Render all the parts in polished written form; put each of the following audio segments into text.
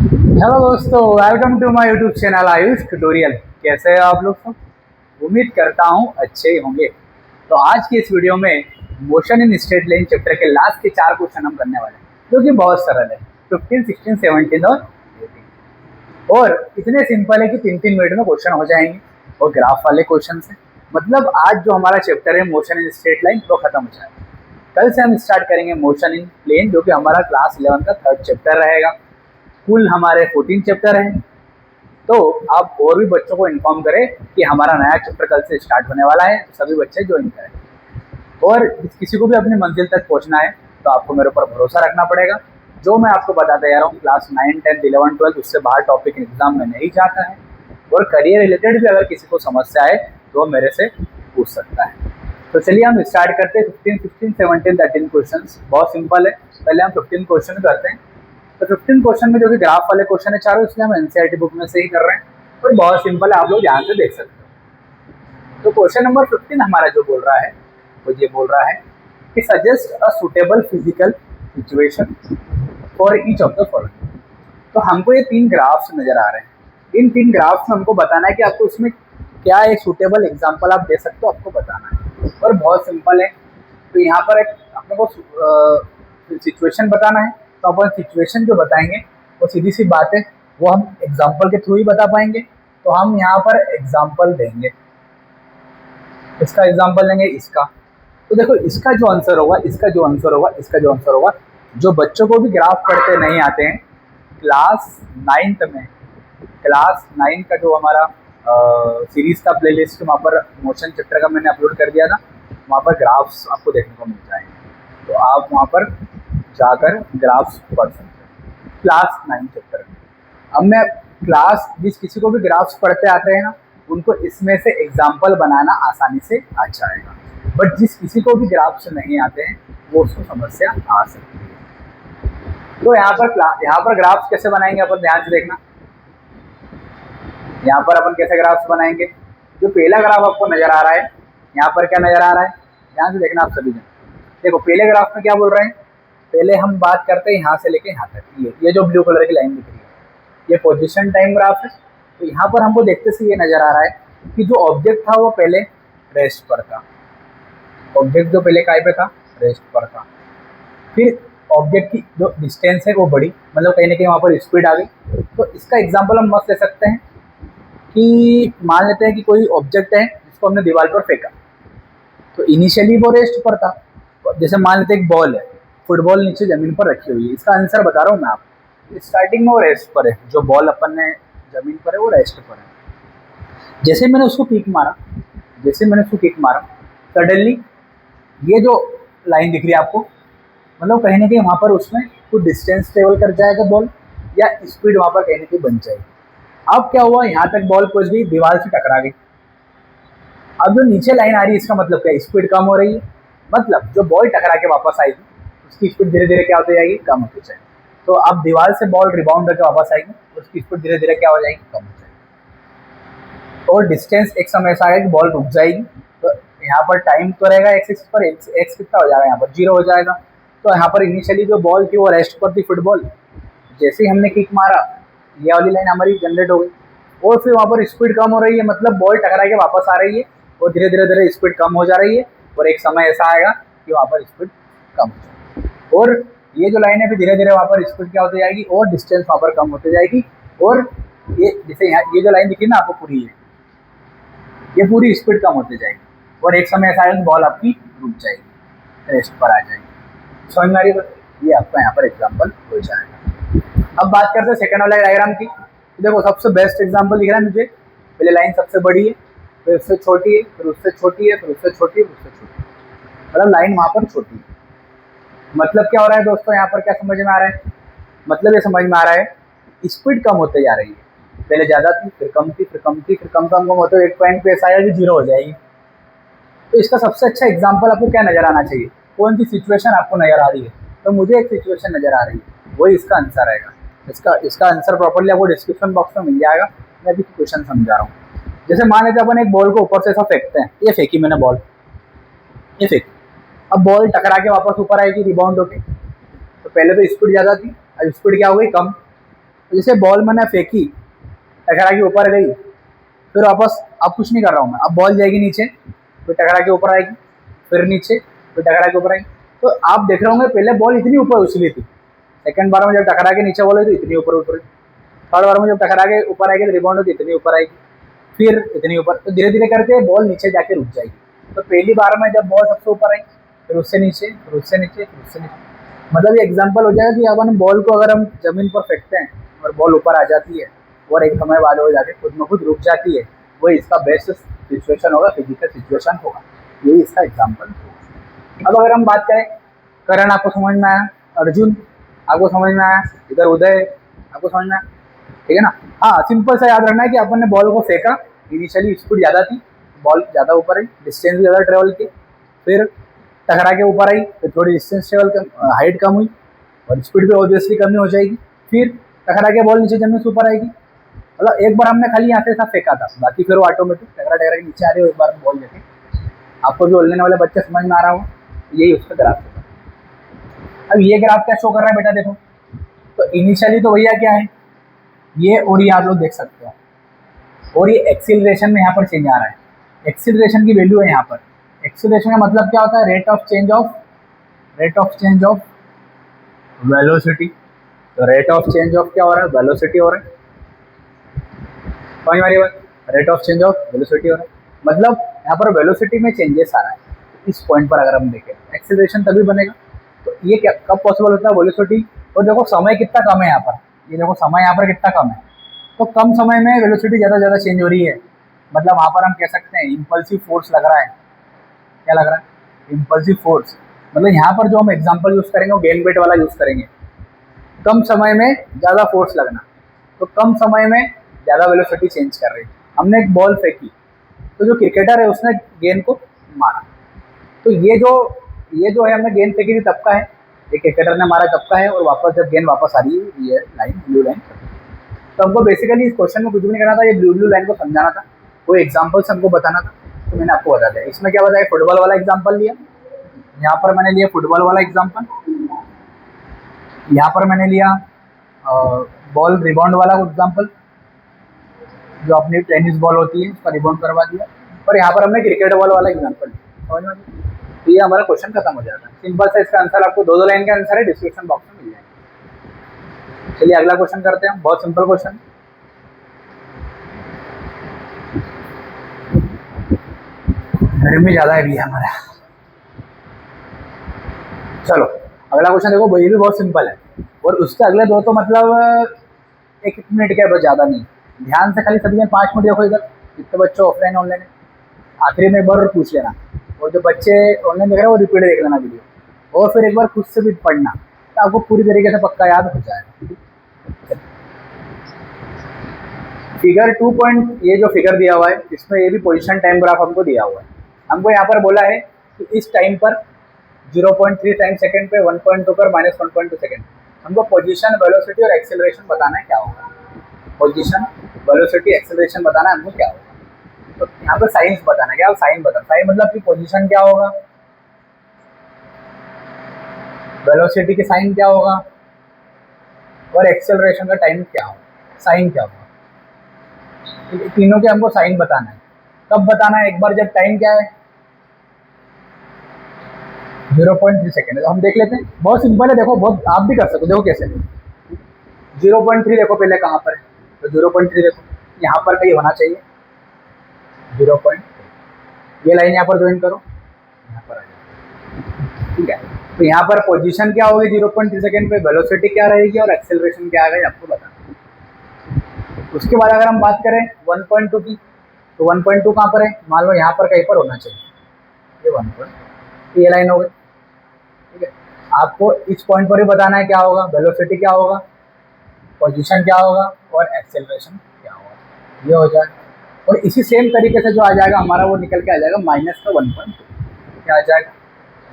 Hello दोस्तों, welcome to my YouTube channel Ayush tutorial. कैसे हैं आप लोग सब? उम्मीद करता हूं अच्छे ही होंगे। तो आज की इस वीडियो में motion in straight line chapter के लास्ट के 4 क्वेश्चन हम करने वाले हैं, जो कि बहुत सरल है। 15, 16, 17 और 18 और इतने सिंपल है कि 3-3 मिनट में क्वेश्चन हो जाएंगे और ग्राफ वाले क्वेश्चन से। मतलब आज जो हमारा चैप्टर है मोशन इन स्ट्रेट लाइन वो खत्म हो जाएगा। कल से हम स्टार्ट करेंगे मोशन इन प्लेन, जो कि हमारा क्लास 11 का 3rd चैप्टर रहेगा। कुल हमारे 14 चैप्टर हैं। तो आप और भी बच्चों को इन्फॉर्म करें कि हमारा नया चैप्टर कल से स्टार्ट होने वाला है, तो सभी बच्चे ज्वाइन करें। और किसी को भी अपनी मंजिल तक पहुंचना है तो आपको मेरे ऊपर भरोसा रखना पड़ेगा। जो मैं आपको बताते जा रहा हूँ क्लास 9, 10, 11, 12 उससे बाहर टॉपिक एग्जाम में नहीं जाता है। और करियर रिलेटेड भी अगर किसी को समस्या है तो वो मेरे से पूछ सकता है। तो चलिए हम स्टार्ट करते हैं। 15, 16, 17, 13 क्वेश्चन बहुत सिंपल है। पहले हम 15 क्वेश्चन करते हैं। तो 15 क्वेश्चन में जो कि ग्राफ वाले क्वेश्चन है चारों, इसलिए हम एनसीईआरटी बुक में से ही कर रहे हैं और बहुत सिंपल है, आप लोग ध्यान से देख सकते हो। तो क्वेश्चन नंबर 15 हमारा जो बोल रहा है वो ये बोल रहा है कि suggest a suitable physical situation for each of the following. तो हमको ये 3 ग्राफ्स नजर आ रहे हैं। इन 3 ग्राफ्स में हमको बताना है कि आपको इसमें क्या एक सुटेबल एग्जाम्पल आप दे सकते हो, आपको बताना है और बहुत सिंपल है। तो यहाँ पर एक अपने को सिचुएशन बताना है, तो अपन सिचुएशन जो बताएंगे वो सीधी सी बात है, वो हम एग्जाम्पल के थ्रू ही बता पाएंगे। तो हम यहाँ पर एग्जाम्पल देंगे, इसका एग्जाम्पल लेंगे इसका। तो देखो इसका जो आंसर होगा, इसका जो आंसर होगा, इसका जो आंसर होगा, जो बच्चों को भी ग्राफ पढ़ते नहीं आते हैं, क्लास 9th में, क्लास 9 का जो हमारा सीरीज का प्लेलिस्ट वहाँ पर मोशन चैप्टर का मैंने अपलोड कर दिया था, वहाँ पर ग्राफ्स आपको देखने को मिल जाएंगे। तो आप वहाँ पर जाकर ग्राफ्स पढ़ सकते हैं क्लास 9 चैप्टर में। अब मैं क्लास जिस किसी को भी ग्राफ्स पढ़ते आते हैं ना, उनको इसमें से एग्जाम्पल बनाना आसानी से आ जाएगा। बट जिस किसी को भी ग्राफ्स नहीं आते हैं वो उसको समस्या आ सकती है। तो यहाँ पर ग्राफ्स कैसे बनाएंगे अपन ध्यान से देखना। यहाँ पर अपन कैसे ग्राफ्स बनाएंगे, जो पहला ग्राफ आपको नजर आ रहा है, यहाँ पर क्या नजर आ रहा है, ध्यान से देखना आप सभी जन। देखो पहले ग्राफ में क्या बोल रहे हैं, पहले हम बात करते हैं यहाँ से लेके यहाँ तक। ये जो ब्लू कलर की लाइन दिख रही है ये पोजीशन टाइम ग्राफ है। तो यहाँ पर हमको देखते से ये नजर आ रहा है कि जो ऑब्जेक्ट था वो पहले रेस्ट पर था। ऑब्जेक्ट जो पहले काय पे था, रेस्ट पर था। फिर ऑब्जेक्ट की जो डिस्टेंस है वो बढ़ी, मतलब कहीं ना कहीं वहाँ पर स्पीड आ गई। तो इसका एग्जाम्पल हम मस्त ले सकते हैं कि मान लेते हैं कि कोई ऑब्जेक्ट है जिसको हमने दीवार पर फेंका, तो इनिशियली वो रेस्ट पर था। जैसे मान लेते हैं एक बॉल है, फुटबॉल नीचे जमीन पर रखी हुई है, इसका आंसर बता रहा हूँ मैं आपको। स्टार्टिंग में वो रेस्ट पर है, जो बॉल अपन ने जमीन पर है वो रेस्ट पर है। जैसे मैंने उसको किक मारा, जैसे मैंने उसको किक मारा, सडनली ये जो लाइन दिख रही है आपको, मतलब कहीं ना कहीं वहाँ पर उसमें कुछ डिस्टेंस ट्रेवल कर जाएगा बॉल, या स्पीड वहाँ पर कहीं ना कहीं बन जाएगी। अब क्या हुआ, यहाँ तक बॉल पहुँच गई, दीवार से टकरा गई। अब जो नीचे लाइन आ रही है इसका मतलब क्या, स्पीड कम हो रही है। मतलब जो बॉल टकरा के वापस आएगी उसकी स्पीड धीरे धीरे क्या होती जाएगी, कम होती जाएगी। तो अब दीवार से बॉल रिबाउंड करके वापस आएगी, उसकी स्पीड धीरे धीरे क्या हो जाएगी, कम हो जाएगी। और डिस्टेंस एक समय ऐसा आएगा कि बॉल रुक जाएगी। तो यहाँ पर टाइम तो रहेगा एक्स पर, एक्स कितना हो जाएगा, यहाँ पर 0 हो जाएगा। तो यहाँ पर इनिशियली जो बॉल थी वो रेस्ट पर थी, फुटबॉल। जैसे ही हमने किक मारा, ये वाली लाइन हमारी जनरेट हो गई और फिर वहाँ पर स्पीड कम हो रही है, मतलब बॉल टकरा के वापस आ रही है और धीरे धीरे धीरे स्पीड कम हो जा रही है। और एक समय ऐसा आएगा कि वहाँ पर स्पीड कम हो जाएगी और ये जो लाइन है फिर धीरे धीरे वहाँ पर स्पीड क्या होती जाएगी और डिस्टेंस वहाँ पर कम होती जाएगी। और ये जैसे यहाँ ये जो लाइन दिखी ना आपको पूरी, ये पूरी स्पीड कम होती जाएगी और एक समय ऐसा आएगा बॉल आपकी रुक जाएगी, रेस्ट पर आ जाएगी। समझ में आ रही है? ये आपका यहाँ पर एग्जाम्पल हो जाएगा। अब बात करते हैं सेकंड वाला डायग्राम की। देखो सबसे बेस्ट एग्जांपल दिख रहा है मुझे। पहले लाइन सबसे बड़ी है, फिर उससे छोटी है, फिर उससे छोटी है, फिर उससे छोटी है, उससे छोटी है, मतलब लाइन वहाँ पर छोटी है। मतलब क्या हो रहा है दोस्तों, यहाँ पर क्या समझ में आ रहा है, मतलब ये समझ में आ रहा है स्पीड कम होते जा रही है। पहले ज़्यादा थी, फिर कम थी, फिर कम थी, फिर कम कम कम होते एक पॉइंट पे ऐसा आया कि 0 हो जाएगी। तो इसका सबसे अच्छा एग्जाम्पल आपको क्या नजर आना चाहिए, कौन सी सिचुएशन आपको नजर आ रही है। तो मुझे एक सिचुएशन नजर आ रही है, वही इसका आंसर आएगा। इसका आंसर प्रॉपर्ली आपको डिस्क्रिप्शन बॉक्स में मिल जाएगा। मैं अभी क्वेश्चन समझा रहा हूँ। जैसे मान लेते अपन एक बॉल को ऊपर से ऐसा फेंकते हैं, ये फेंकी मैंने बॉल, ये फेंकी। अब बॉल टकरा के वापस ऊपर आएगी रिबाउंड होके। तो पहले तो स्पीड ज़्यादा थी, अब स्पीड क्या हो गई, कम। तो जैसे बॉल मैंने फेंकी, टकरा के ऊपर गई, फिर वापस अब कुछ नहीं कर रहा हूँ मैं, अब बॉल जाएगी नीचे, फिर टकरा के ऊपर आएगी, फिर नीचे, फिर टकरा के ऊपर आएगी। तो आप देख रहे होंगे पहले बॉल इतनी ऊपर उछली थी, सेकंड बार में जब टकरा के नीचे बॉल आई तो इतनी ऊपर ऊपर, थर्ड बार में जब टकरा के ऊपर आएगी तो रिबाउंड होती इतनी ऊपर आएगी, फिर इतनी ऊपर, तो धीरे धीरे करके बॉल नीचे जाके रुक जाएगी। तो पहली बार में जब बॉल सबसे ऊपर आई, फिर उससे नीचे, फिर उससे नीचे, फिर उससे नीचे, मतलब ये एग्जांपल हो जाएगा कि अपन बॉल को अगर हम जमीन पर फेंकते हैं और बॉल ऊपर आ जाती है और एक समय बाद हो जाके खुद में खुद रुक जाती है, वही इसका बेस्ट सिचुएशन होगा, फिजिकल सिचुएशन होगा, यही इसका एग्जाम्पल होगा। अब अगर हम बात करें, करण आपको समझ में आया, अर्जुन आपको समझ में आया, इधर उदय आपको समझ में आया, ठीक है ना। हाँ, सिंपल सा याद रखना है कि अपन ने बॉल को फेंका, इनिशियली स्पीड ज़्यादा थी, बॉल ज़्यादा ऊपर आई, डिस्टेंस भी ज़्यादा ट्रेवल की, फिर टकरा के ऊपर आई, फिर थोड़ी डिस्टेंस ट्रेवल कम, हाइट कम हुई और स्पीड भी ऑब्वियसली कमी हो जाएगी, फिर टकरा के बॉल नीचे जमीन से ऊपर आएगी। मतलब एक बार हमने खाली यहाँ से ऐसा फेंका था, बाकी फिर वो ऑटोमेटिक टकरा टकरा के नीचे आ रही है, एक बार बॉल देखे। आपको जो बोलने वाले बच्चे समझ में आ रहा हो, यही उसका ग्राफ है। अब ये ग्राफ क्या शो कर रहा है बेटा, देखो तो इनिशियली तो भैया क्या है, ये और ये आप लोग देख सकते हो, और ये एक्सीलरेशन में यहाँ पर चेंज आ रहा है, एक्सीलरेशन की वैल्यू है यहाँ पर। एक्सीलरेशन का मतलब क्या होता है, rate of change of velocity. तो रेट ऑफ चेंज ऑफ क्या हो रहा है, वेलोसिटी हो रहा है, समझ में आ रही बात, rate of change of velocity हो रहा है, मतलब यहाँ पर वेलोसिटी में चेंजेस आ रहा है। इस पॉइंट पर अगर हम देखें एक्सीलरेशन तभी बनेगा। तो ये क्या कब पॉसिबल होता है, वेलोसिटी, और देखो समय कितना कम है यहाँ पर, ये देखो समय यहाँ पर कितना कम है, तो कम समय में वेलोसिटी ज़्यादा चेंज हो रही है, मतलब वहाँ पर हम कह सकते हैं इम्पल्सिव फोर्स लग रहा है। क्या लग रहा है, इम्पल्सिव फोर्स। मतलब यहाँ पर जो हम एग्जांपल यूज़ करेंगे वो गेन वेट वाला यूज़ करेंगे, कम समय में ज़्यादा फोर्स लगना, तो कम समय में ज़्यादा वेलोसिटी चेंज कर रही है। हमने एक बॉल फेंकी, तो जो क्रिकेटर है उसने गेंद को मारा, तो ये जो है हमने गेंद फेंकी थी तब का है, ये क्रिकेटर ने मारा तब का है, और वापस जब गेंद वापस आ रही है ये लाइन ब्लू लाइन। तो हमको बेसिकली इस क्वेश्चन में कुछ भी नहीं करना था, ये ब्लू लाइन को समझाना था, वो एग्जाम्पल से हमको बताना था, तो मैंने आपको बता दिया। इसमें क्या बताया, फुटबॉल वाला एग्जाम्पल लिया, यहाँ पर मैंने लिया फुटबॉल वाला एग्जाम्पल, यहाँ पर मैंने लिया बॉल रिबाउंड वाला एग्जाम्पल, जो अपनी टेनिस बॉल होती है उसका रिबाउंड करवा दिया, और यहाँ पर हमने क्रिकेट बॉल वाला एग्जाम्पल लिया, समझ में। तो ये हमारा क्वेश्चन खत्म हो जाता है, सिंपल सा इसका आंसर आपको दो लाइन का आंसर है, डिस्क्रिप्शन बॉक्स में मिल जाएगा। चलिए अगला क्वेश्चन करते हैं, बहुत सिंपल क्वेश्चन। गर्मी ज़्यादा है भैया हमारा। चलो अगला क्वेश्चन देखो, ये भी बहुत सिंपल है, और उसके अगले दो तो मतलब 1 मिनट का है, बस ज़्यादा नहीं। ध्यान से खाली सभी में 5 मिनट देखो, इधर जितने बच्चे ऑफलाइन ऑनलाइन है, आखिरी में एक बार और पूछ लेना, और जो बच्चे ऑनलाइन देख रहे हैं वो रिपीट देख लेना वीडियो, और फिर एक बार खुद से भी पढ़ना, तो आपको पूरी तरीके से पक्का याद हो जाएगा। फिगर 2 पॉइंट, ये जो फिगर दिया हुआ है इसमें ये भी पोजीशन टाइम ग्राफ हमको दिया हुआ है। हमको यहाँ पर बोला है कि इस टाइम पर 0.3 टाइम सेकेंड पे 1.2 पर -1.2 सेकेंड, हमको पोजीशन, वेलोसिटी और एक्सेलरेशन बताना है क्या होगा। पोजीशन, वेलोसिटी, एक्सेलरेशन बताना है हमको क्या होगा। तो यहाँ पर साइंस बताना है, क्या साइन बता, साइन मतलब कि पोजीशन क्या होगा, वेलोसिटी की साइन क्या होगा, और एक्सेलरेशन का टाइम क्या होगा, साइन क्या होगा। तीनों के हमको साइन बताना है। कब बताना है, एक बार जब टाइम क्या है 0.3 सेकेंड है, तो हम देख लेते हैं, बहुत सिंपल है, देखो बहुत आप भी कर सकते हो, देखो कैसे 0.3 देखो पहले कहाँ पर है, तो 0.3 देखो यहाँ पर कहीं होना चाहिए 0.3, ये लाइन यहाँ पर ज्वाइन करो, यहाँ पर आ जाए, ठीक है। तो यहाँ पर पोजीशन क्या होगी 0.3 सेकेंड पे, वेलोसिटी क्या रहेगी और एक्सेलरेशन क्या आएगा आपको बताना। उसके बाद अगर हम बात करें 1.2 की, तो 1.2 कहाँ पर है, मान लो यहाँ पर कहीं पर होना चाहिए, ये 1.2, ये लाइन हो गई, ठीक है। आपको इस पॉइंट पर ही बताना है क्या होगा, वेलोसिटी क्या होगा, पोजीशन क्या होगा और एक्सेलरेशन क्या होगा, ये हो जाए। और इसी सेम तरीके से जो आ जाएगा हमारा वो निकल के आ जाएगा -1.2, क्या आ जाएगा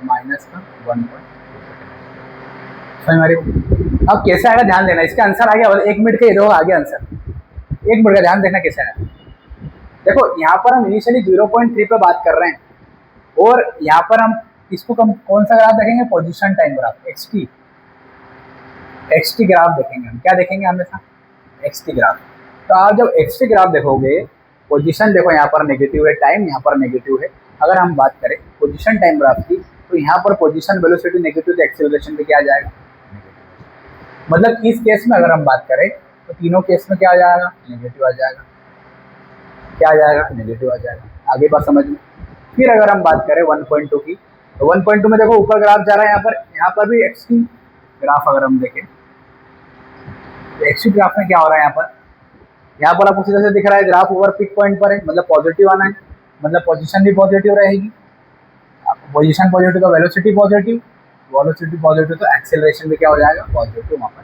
-1.2। समझ मारी। अब कैसे आएगा ध्यान देना, इसका आंसर आ गया, 1 मिनट के ये देखो आ गया आंसर, 1 मिनट का ध्यान देखना कैसे आया। देखो यहाँ पर हम इनिशियली 0.3 पे बात कर रहे हैं, और यहाँ पर हम इसको कौन सा ग्राफ देखेंगे, position time graph, XT graph देखेंगे हम। क्या देखेंगे हमेशा, एक्स टी ग्राफ। तो आप जब एक्स टी ग्राफ देखोगे, पोजीशन देखो यहाँ पर नेगेटिव है, टाइम यहाँ पर नेगेटिव है। अगर हम बात करें पोजीशन टाइम ग्राफ की, तो यहाँ पर पोजीशन वेलोसिटी नेगेटिव, तो एक्सेलरेशन भी क्या आ जाएगा, नेगेटिव। मतलब इस केस में अगर हम बात करें तो तीनों केस में क्या आ जाएगा, नेगेटिव आ जाएगा। क्या आ जाएगा, नेगेटिव आ जाएगा। आगे बात समझ में। फिर अगर हम बात करें 1.2 की, तो 1.2 में देखो ऊपर ग्राफ जा रहा है, यहाँ पर भी एक्स की ग्राफ अगर हम देखें तो एक्स की ग्राफ में क्या हो रहा है, यहाँ पर आपको सीधा से दिख रहा है ग्राफ ऊपर पिक पॉइंट पर है, मतलब पॉजिटिव आना है, मतलब पोजीशन भी पॉजिटिव रहेगी। पोजीशन पॉजिटिव तो वेलोसिटी पॉजिटिव, वेलोसिटी पॉजिटिव तो एक्सेलरेशन भी क्या हो जाएगा, पॉजिटिव वहाँ पर।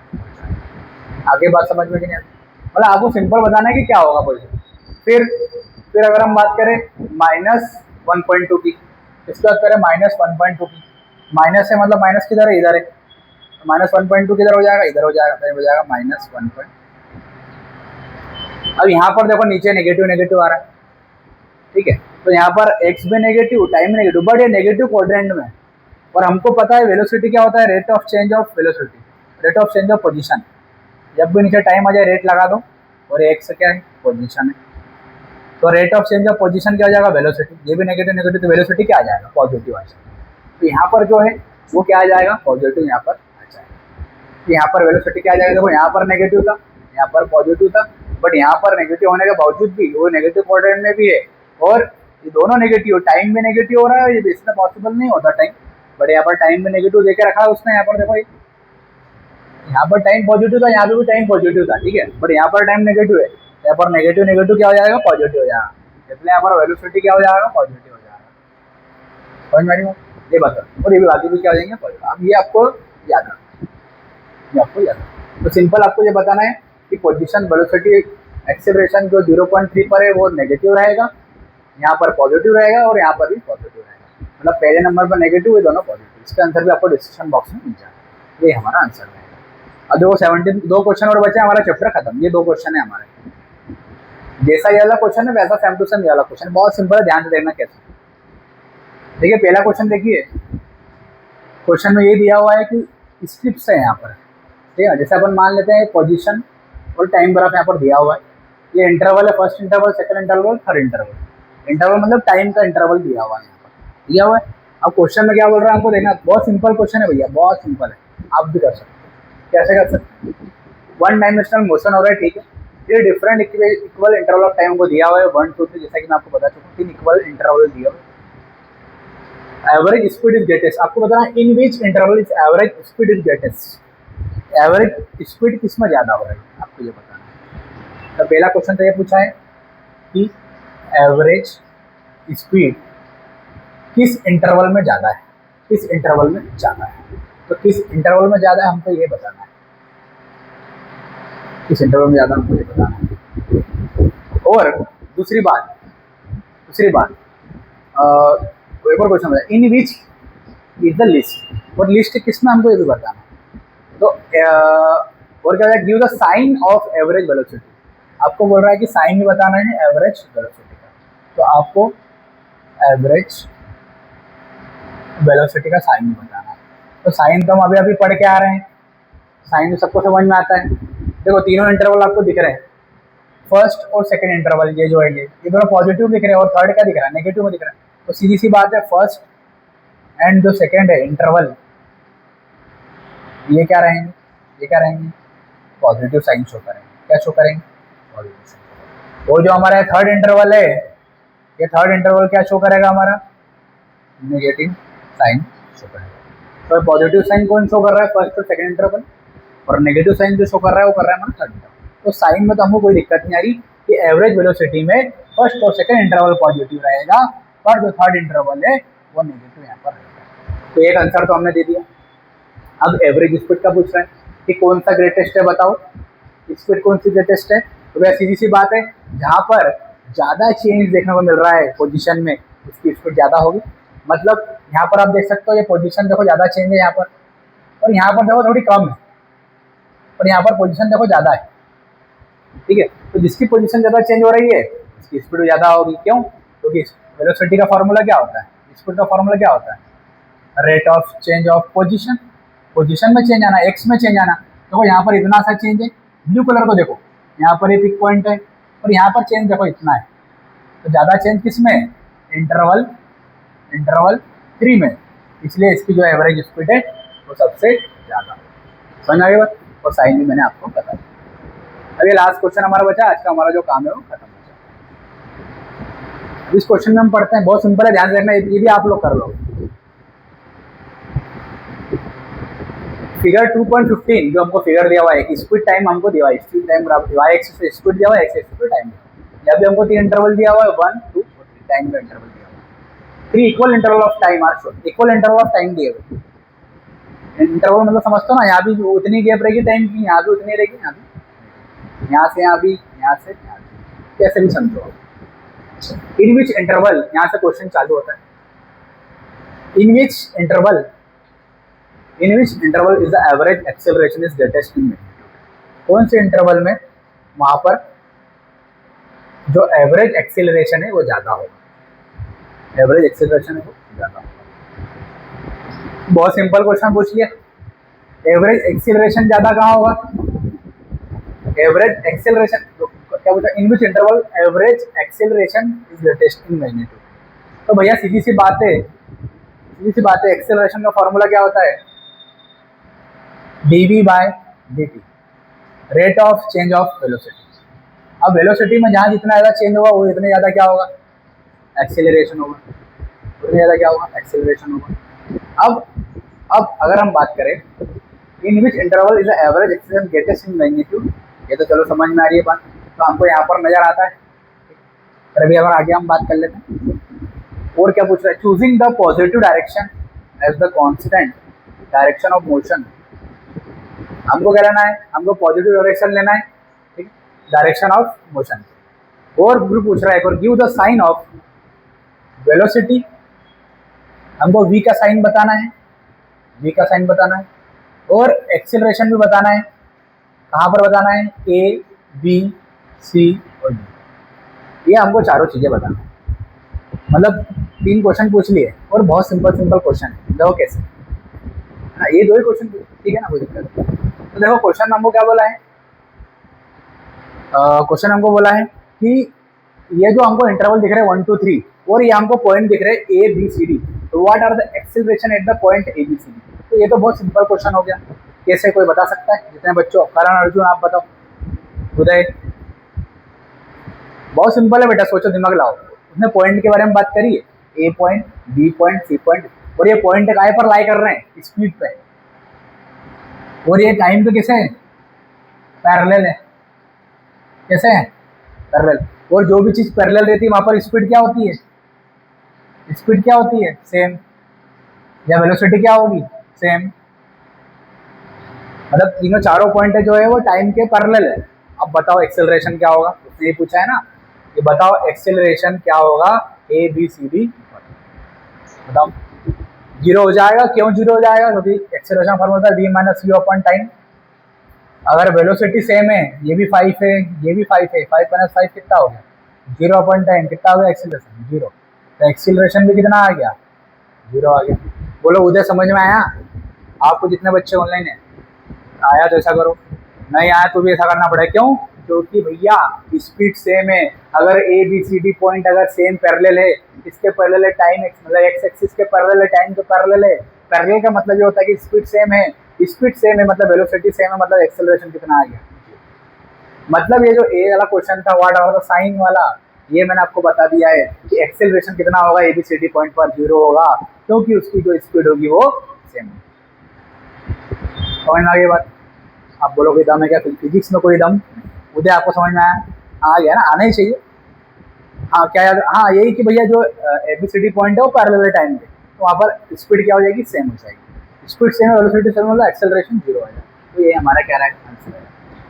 आगे बात समझ में कि नहीं आती? मतलब आपको सिंपल बताना है कि क्या होगा पोजीशन। फिर अगर हम बात करें -1.2 की, इसके बाद करें -1.2 की, माइनस है मतलब माइनस किधर है, इधर है, तो -1.2 किधर हो जाएगा, इधर हो जाएगा, तो हो जाएगा -1. अब यहाँ पर देखो नीचे नेगेटिव नेगेटिव आ रहा है, ठीक है, तो यहाँ पर एक्स भी नेगेटिव, टाइम नेगेटिव, बट ये नेगेटिव क्वाड्रेंट में। और हमको पता है वेलोसिटी क्या होता है, rate of change of velocity, rate of change of position. जब भी नीचे टाइम आ जाए रेट लगा दो, और एक्स क्या है, पोजीशन है, तो rate of change of position क्या हो जाएगा, वेलोसिटी। ये भी नेगेटिव नेगेटिव, तो वेलोसिटी क्या आ जाएगा, पॉजिटिव आ जाएगा। तो यहाँ पर जो है वो क्या आ जाएगा, पॉजिटिव यहाँ पर आ जाएगा। तो यहाँ पर वेलोसिटी क्या आ जाएगा, देखो यहाँ पर नेगेटिव था, यहाँ पर पॉजिटिव था, बट यहाँ पर नेगेटिव होने के बावजूद भी वो नेगेटिव क्वाड्रेंट में भी है, और ये दोनों नेगेटिव, टाइम भी नेगेटिव हो रहा है, ये इसमें पॉसिबल नहीं होता टाइम, बट यहाँ पर टाइम भी नेगेटिव देके रखा है उसने। यहाँ पर देखो यहाँ पर टाइम पॉजिटिव था, यहाँ पे भी टाइम पॉजिटिव था, ठीक है, बट यहाँ पर टाइम नेगेटिव है, यहाँ पर नेगेटिव नेगेटिव क्या हो जाएगा, पॉजिटिव हो जाएगा, इसलिए यहाँ पर वेलोसिटी क्या हो जाएगा, पॉजिटिव हो जाएगा। समझ में आ रही है? ये बता, और ये भी बाकी भी क्या हो जाएंगे, पॉजिटिव। अब ये आपको याद रखना, ये आपको याद रखना। तो सिंपल आपको ये बताना है कि पोजीशन, वेलोसिटी, एक्सेलरेशन जो 0.3 पर है वो नेगेटिव रहेगा, यहाँ पर पॉजिटिव रहेगा, और यहाँ पर भी पॉजिटिव रहेगा। मतलब पहले नंबर पर नेगेटिव है, दोनों पॉजिटिव। इसका आंसर भी आपको डिस्क्रिप्शन बॉक्स में मिल जाएगा। ये हमारा आंसर रहेगा। अब देखो 17 दो क्वेश्चन और बचे, हमारा चैप्टर खत्म। ये 2 क्वेश्चन है हमारे, जैसा ये वाला क्वेश्चन है वैसा सेम टू सेम ये वाला क्वेश्चन, बहुत सिंपल है, ध्यान से देखना कैसे। देखिए पहला क्वेश्चन देखिए, क्वेश्चन में ये दिया हुआ है कि स्ट्रिप्स है यहाँ पर, ठीक है, जैसे अपन मान लेते हैं पोजीशन और टाइम ग्राफ यहाँ पर दिया हुआ है। ये इंटरवल है, first interval, second interval, third interval. Interval मतलब टाइम का इंटरवल दिया हुआ है, यहाँ पर दिया हुआ है। अब क्वेश्चन में क्या बोल रहा है आपको देखना, बहुत सिंपल क्वेश्चन है भैया, बहुत सिंपल है, आप भी कर सकते हैं। कैसे कर सकते हैं, 1 डायमेंशनल मोशन हो रहा है, ठीक है, ये different equal interval of time को दिया हुआ है, 1 2 3, जैसा कि मैं आपको बता चुका हूँ, 3 इक्वल इंटरवल दिया हुआ है। एवरेज स्पीड इज ग्रेटेस्ट, आपको बताना है in which interval is average speed is greatest. Average speed किस में ज़्यादा हो रही है, आपको ये बताना है। तो पहला क्वेश्चन तो ये पूछा है कि एवरेज स्पीड किस इंटरवल में ज़्यादा है, किस इंटरवल में ज़्यादा है। तो किस इंटरवल में ज़्यादा है हमको ये बताना है, किस इंटरवल में ज़्यादा हमको ये बताना है। और दूसरी बात एक और क्वेश्चन है, in which is the list, और लिस्ट किस में हमको ये भी बताना है। तो और क्या है, give the sign of average velocity, आपको बोल रहा है कि साइन भी बताना है एवरेज वेलोसिटी का। तो आपको एवरेज वेलोसिटी का साइन भी बताना है। तो साइन तो हम अभी पढ़ के आ रहे हैं, साइन तो सबको समझ में आता है। देखो तीनों इंटरवल आपको दिख रहे हैं, फर्स्ट और सेकंड इंटरवल, ये जो है ये दोनों पॉजिटिव दिख रहे हैं, और थर्ड क्या दिख रहा है, नेगेटिव में दिख रहा है। तो सीधी सी बात है, फर्स्ट एंड जो सेकंड है इंटरवल, ये क्या रहेंगे, ये क्या रहेंगे, पॉजिटिव साइन शो करेंगे। क्या शो करेंगे, पॉजिटिव साइन। और जो हमारा थर्ड इंटरवल है, ये थर्ड इंटरवल क्या शो करेगा, हमारा नेगेटिव साइन शो करेगा। तो पॉजिटिव साइन कौन शो कर रहा है, फर्स्ट और सेकंड इंटरवल, और नेगेटिव साइन जो शो कर रहा है वो कर रहा है हमारा थर्ड इंटरवल। तो साइन में तो हमको कोई दिक्कत नहीं आ रही कि एवरेज वेलोसिटी में फर्स्ट और सेकंड इंटरवल पॉजिटिव रहेगा, पर जो थर्ड इंटरवल है वो नेगेटिव यहाँ पर रहेगा। तो एक आंसर तो हमने दे दिया। अब एवरेज स्पीड का पूछ रहा है कि कौन सा ग्रेटेस्ट है, बताओ स्पीड कौन सी ग्रेटेस्ट है। तो वह सीधी सी बात है, जहाँ पर ज़्यादा चेंज देखने को मिल रहा है पोजीशन में, उसकी स्पीड ज़्यादा होगी। मतलब यहाँ पर आप देख सकते हो, ये पोजीशन देखो ज़्यादा चेंज है यहाँ पर, और यहाँ पर देखो थोड़ी कम है, और यहाँ पर पोजीशन देखो ज़्यादा है, ठीक है। तो जिसकी पोजीशन ज़्यादा चेंज हो रही है उसकी स्पीड ज़्यादा होगी। क्यों, क्योंकि वेलोसिटी का फॉर्मूला क्या होता है, स्पीड का फॉर्मूला क्या होता है, rate of change of position में चेंज आना, एक्स में चेंज आना। देखो यहाँ पर इतना सा चेंज है, ब्लू कलर को देखो, यहाँ पर ये पिक पॉइंट है और यहाँ पर चेंज देखो इतना है, तो ज़्यादा चेंज किस में है, इंटरवल 3 में, इसलिए इसकी जो एवरेज स्पीड है वो सबसे ज़्यादा। समझ आ गई बात, और साइन भी मैंने आपको बता दिया। अब ये लास्ट क्वेश्चन हमारा बचा, आज का हमारा जो काम है वो खत्म हो जाए। इस क्वेश्चन में हम पढ़ते हैं, बहुत सिंपल है, ध्यान से रखना, ये भी आप लोग कर लो। फिगर 2.15 जो हमको फिगर दिया हुआ है, स्पीड टाइम हमको दिया हुआ है, स्पीड टाइम y एक्सिस पे स्पीड दिया हुआ है, x एक्सिस पे टाइम दिया हुआ है। यहाँ भी हमको 3 इंटरवल दिया हुआ है, 1 2 और 3 टाइम का इंटरवल दिया हुआ है। 3 equal interval of time are shown, equal interval of time दिए हुए। इंटरवल मतलब समझते हो ना, यहाँ भी उतनी गैप रहेगी टाइम की, यहाँ भी उतनी रहेगी, यहाँ भी, यहाँ से यहाँ भी, यहाँ से यहाँ भी, कैसे भी समझो। इन विच इंटरवल, यहाँ से क्वेश्चन चालू होता है, in which interval is the average acceleration is greatest in magnitude. कौन से इंटरवल में वहां पर जो एवरेज एक्सेलरेशन है वो ज्यादा होगा, एवरेज एक्सेलरेशन है वो ज्यादा होगा। बहुत सिंपल क्वेश्चन पूछ लिया, एवरेज एक्सेलरेशन ज्यादा कहाँ होगा, एवरेज एक्सेलरेशन क्या बोलता है, in which interval average acceleration is greatest in magnitude. तो भैया सीधी सी बात है, एक्सेलरेशन का फॉर्मूला क्या होता है, dv/dt, rate of change of velocity. अब वेलोसिटी में जहाँ जितना ज़्यादा चेंज होगा वो इतने ज़्यादा क्या होगा, एक्सेलरेशन होगा, उतने ज़्यादा क्या होगा, एक्सेलरेशन होगा। अब अगर हम बात करें in which interval is the average acceleration greatest in magnitude, ये तो चलो समझ में आ रही है बात, तो हमको यहाँ पर नजर आता है। फिर अभी अगर आगे हम बात कर लेते हैं, और क्या पूछ रहा है, choosing the positive direction as the constant direction of motion. हमको क्या लेना है, हमको पॉजिटिव डायरेक्शन लेना है, ठीक, डायरेक्शन ऑफ मोशन। और पूछ रहा है, और give the sign of velocity, हमको v का साइन बताना है, और एक्सेलरेशन भी बताना है। कहाँ पर बताना है, a b c और d, ये हमको चारों चीजें बताना है। मतलब 3 क्वेश्चन पूछ लिए और बहुत सिंपल क्वेश्चन है, देखो कैसे, हाँ ये 2 ही क्वेश्चन, ठीक है ना, कोई दिक्कत नहीं। तो देखो क्वेश्चन हमको क्या बोला है, क्वेश्चन हमको बोला है कि ये जो हमको इंटरवल दिख रहे हैं 1 2 3 और ये हमको पॉइंट दिख रहे हैं ए बी सी डी, तो what are the acceleration at the point A B C D. तो ये तो बहुत सिंपल क्वेश्चन हो गया, कैसे कोई बता सकता है, जितने बच्चों, करण अर्जुन आप बताओ, उदय, बहुत सिंपल है बेटा, सोचो दिमाग लाओ। उसने पॉइंट के बारे में बात करी है, A point B point C point, और ये पॉइंट काय पर लाई कर रहे हैं, स्पीड पे, और ये टाइम पे कैसे है, पैरेलल है, कैसे है, पैरेलल। और जो भी चीज पैरेलल रहती है वहां पर स्पीड क्या होती है, सेम, या वेलोसिटी क्या होगी, सेम। मतलब तीनों चारों पॉइंट जो है वो टाइम के पैरेलल है। अब बताओ एक्सेलरेशन क्या होगा, उसने ये पूछा है ना, ये बताओ एक्सेलरेशन क्या होगा ए बी सी डी, बताओ। 0 हो जाएगा, क्यों 0 हो जाएगा, क्योंकि एक्सेलरेशन फॉर्मूला है v minus u upon time. अगर वेलोसिटी सेम है, ये भी 5 है, ये भी 5 है, 5 माइनस 5 कितना हो गया, 0 अपॉन टाइम कितना हो गया, एक्सेलरेशन 0, तो एक्सेलरेशन भी कितना आ गया, 0 आ गया। बोलो उदय समझ में आया, आपको जितने बच्चे ऑनलाइन है, आया तो ऐसा करो, नहीं आया तो भी ऐसा करना पड़ेगा, क्यों, क्योंकि भैया स्पीड सेम है। अगर A B C D point अगर सेम पैरेलल है, इसके पैरेलल है टाइम, मतलब एक्स एक्सिस के पैरेलल है, टाइम के पैरेलल है। पैरेलल का मतलब ये होता है कि स्पीड सेम है, मतलब वेलोसिटी सेम है, मतलब एक्सेलरेशन कितना आ गया। मतलब ये जो ए वाला क्वेश्चन था, व्हाट आर द साइन वाला, ये मैंने आपको बता दिया है कि एक्सेलरेशन कितना होगा, A B C D point पर 0 होगा, क्योंकि उसकी जो स्पीड होगी वो सेम है। समझ में आ गई बात। आप बोलोगे दम है क्या, फिजिक्स में कोई दम, उदय आपको समझ में आया, आ गया ना, आना ही चाहिए। हाँ क्या याद, हाँ यही कि भैया जो एबीसीडी पॉइंट है वो पैरेलल टाइम पे, तो वहाँ पर स्पीड क्या हो जाएगी, सेम हो जाएगी, स्पीड सेम है, वेलोसिटी सेम, मतलब एक्सेलरेशन 0 हो जाएगा। तो ये हमारा क्या रहेगा, आंसर है।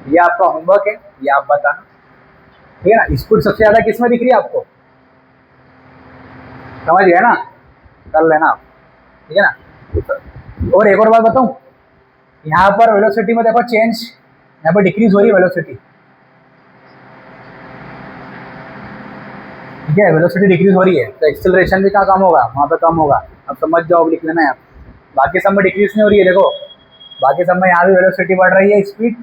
ये आपका होमवर्क है, ये आप बताना, ठीक है ना। स्पीड सबसे ज़्यादा किस में दिख रही है आपको, समझ गए ना, कर लेना आप, ठीक है ना। और एक और बात बताऊँ, यहाँ पर वेलोसिटी में देखो चेंज, यहाँ पर डिक्रीज हो रही है वेलोसिटी, ठीक है, वेलोसिटी डिक्रीज हो रही है, तो एक्सेलरेशन भी कहाँ कम होगा, वहाँ पे कम होगा। अब समझ जाओ, लिख लेना है आप। बाकी सब में डिक्रीज नहीं हो रही है, देखो बाकी सब में यहाँ भी वेलोसिटी बढ़ रही है, स्पीड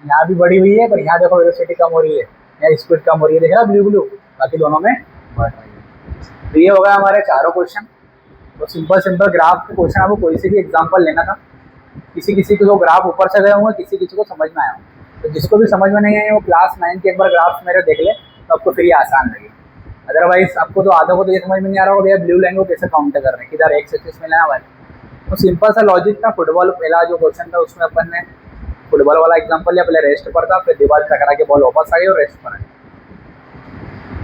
यहाँ भी बढ़ी हुई है, पर यहाँ देखो वेलोसिटी कम हो रही है, यहाँ स्पीड कम हो रही है, देख रहा ब्लू ब्लू, बाकी दोनों में बढ़ रही है। तो ये होगा हमारे चारों क्वेश्चन। तो सिंपल सिंपल ग्राफ के क्वेश्चन, आपको कोई से भी एग्जाम्पल लेना था। किसी किसी को ग्राफ ऊपर से गए होंगे, किसी किसी को समझ में आया होगा। तो जिसको भी समझ में नहीं आए वो क्लास 9 के एक बार ग्राफ्स मेरे देख ले, तो आपको फिर ये आसान लगे। अदरवाइज आपको तो आधा को तो ये समझ में नहीं आ रहा होगा भैया ब्लू लाइन को कैसे काउंट कर रहे हैं, किधर एक एक्सिस में लेना वाला। तो सिंपल सा लॉजिक था। फुटबॉल पहला जो क्वेश्चन था उसमें अपन ने फुटबॉल वाला एग्जांपल लिया, पहले रेस्ट पर था, फिर दीवार टकरा के बॉल वापस आई और रेस्ट पर आई।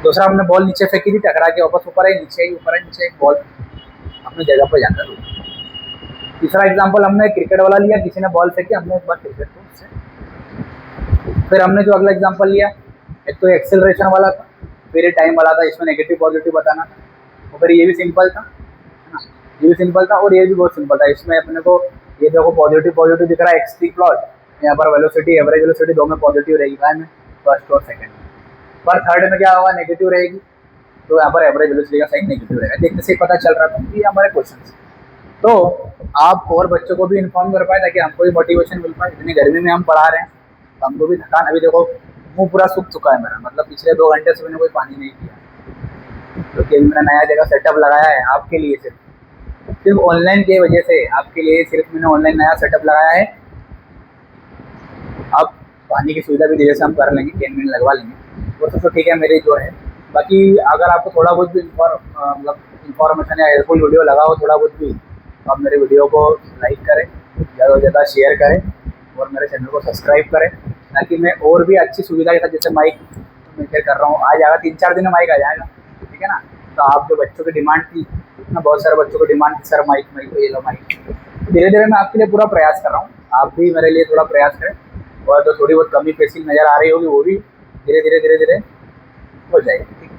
दूसरा हमने बॉल नीचे फेंकी थी, टकरा के वापस ऊपर आई, नीचे आई, ऊपर आई, नीचे आई, बॉल अपनी जगह पर जाकर रुकी। तीसरा एग्जांपल हमने क्रिकेट वाला लिया, किसी ने बॉल फेंकी, हमने एक बार क्रिकेट को उससे। फिर हमने जो अगला एग्जांपल लिया, एक तो एक्सेलरेशन वाला था, फिर ये टाइम वाला था, इसमें नेगेटिव पॉजिटिव बताना था। और फिर ये भी सिंपल था, है ना, ये भी सिंपल था और ये भी बहुत सिंपल था। इसमें अपने को ये देखो पॉजिटिव पॉजिटिव दिख रहा है, एक्स3 प्लॉट, यहाँ पर वेलोसिटी एवरेज वेलोसिटी दो में पॉजिटिव रहेगी, में फर्स्ट और सेकंड। पर थर्ड में क्या होगा, नेगेटिव रहेगी, तो यहाँ पर एवरेज वेलोसिटी का साइन नेगेटिव रहेगा। देखने से पता चल रहा था कि हमारे क्वेश्चन। तो आप और बच्चों को भी इन्फॉर्म कर पाए ताकि हमको भी मोटिवेशन मिल पाए। इतनी गर्मी में हम पढ़ा रहे हैं तो हमको भी थकान, अभी देखो मुंह पूरा सूख चुका है मेरा, मतलब पिछले 2 घंटे से मैंने कोई पानी नहीं पिया, क्योंकि अभी मैंने नया जगह सेटअप लगाया है आपके लिए, सिर्फ ऑनलाइन की वजह से, आपके लिए सिर्फ मैंने ऑनलाइन नया सेटअप लगाया है। अब पानी की सुविधा भी धीरे से हम कर लेंगे, 10 मिनट लगवा लेंगे, वो तो ठीक है मेरी जो है। बाकी अगर आपको थोड़ा बहुत भी मतलब इन्फॉर्मेशन या हेल्पफुल वीडियो लगा हो थोड़ा बहुत भी, तो आप मेरे वीडियो को लाइक करें, ज़्यादा से ज़्यादा शेयर करें और मेरे चैनल को सब्सक्राइब करें, ताकि मैं और भी अच्छी सुविधा के साथ, जैसे माइक मैं कर रहा हूँ, आ जाएगा 3-4 दिन में माइक आ जाएगा, ठीक है ना। तो आप जो बच्चों की डिमांड थी ना, बहुत सारे बच्चों की डिमांड थी सर माइक माइक ये लो माइक, धीरे धीरे मैं आपके लिए पूरा प्रयास कर रहा हूँ, आप भी मेरे लिए थोड़ा प्रयास करें। और जो थोड़ी बहुत कमी पेशी नज़र आ रही होगी वो भी धीरे धीरे हो जाएगी, ठीक है।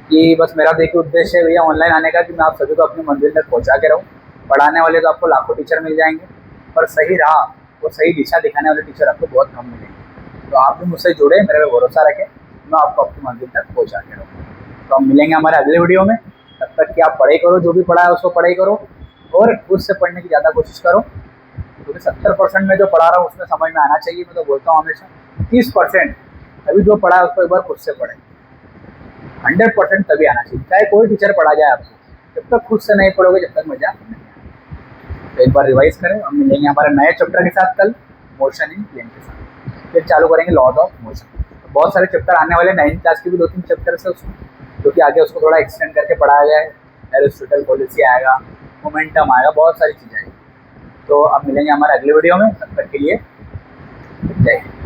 कि बस मेरा देखिए उद्देश्य है भैया ऑनलाइन आने का कि मैं आप सभी को अपनी मंजिल तक पहुँचा के रहूँ। पढ़ाने वाले तो आपको लाखों टीचर मिल जाएंगे, पर सही राह और सही दिशा दिखाने वाले टीचर आपको बहुत कम मिलेंगे। तो आप भी मुझसे जुड़े, मेरे पे भरोसा रखें, मैं आपको अपनी मंजिल तक पहुँचा के रहूँ। तो हम मिलेंगे हमारे अगले वीडियो में। तब तक कि आप पढ़ाई करो, जो भी पढ़ा है उसको पढ़ाई करो और उससे पढ़ने की ज़्यादा कोशिश करो, क्योंकि 70% में जो पढ़ा रहा हूँ उसमें समझ में आना चाहिए। मैं तो बोलता हूँ हमेशा 30% अभी जो पढ़ा है उसको एक बार खुद से पढ़ें, 100% तभी आना चाहिए, चाहे कोई टीचर पढ़ा जाए आपको। जब तक खुद से नहीं पढ़ोगे जब तक मजा नहीं आएगा। तो एक बार रिवाइज करें। हम मिलेंगे हमारे नए चैप्टर के साथ कल, मोशन इन प्लेन के साथ, फिर चालू करेंगे लॉज ऑफ मोशन। तो बहुत सारे चैप्टर आने वाले, 9th क्लास के भी 2-3 चैप्टर्स है उसमें, जो कि आगे उसको थोड़ा एक्सटेंड करके पढ़ाया गया है। एरिस्टोटल पॉलिसी आएगा, मोमेंटम आएगा, बहुत सारी चीज़ें आएगी। तो अब मिलेंगे हमारे अगले वीडियो में, तब तक के लिए जय हिंद।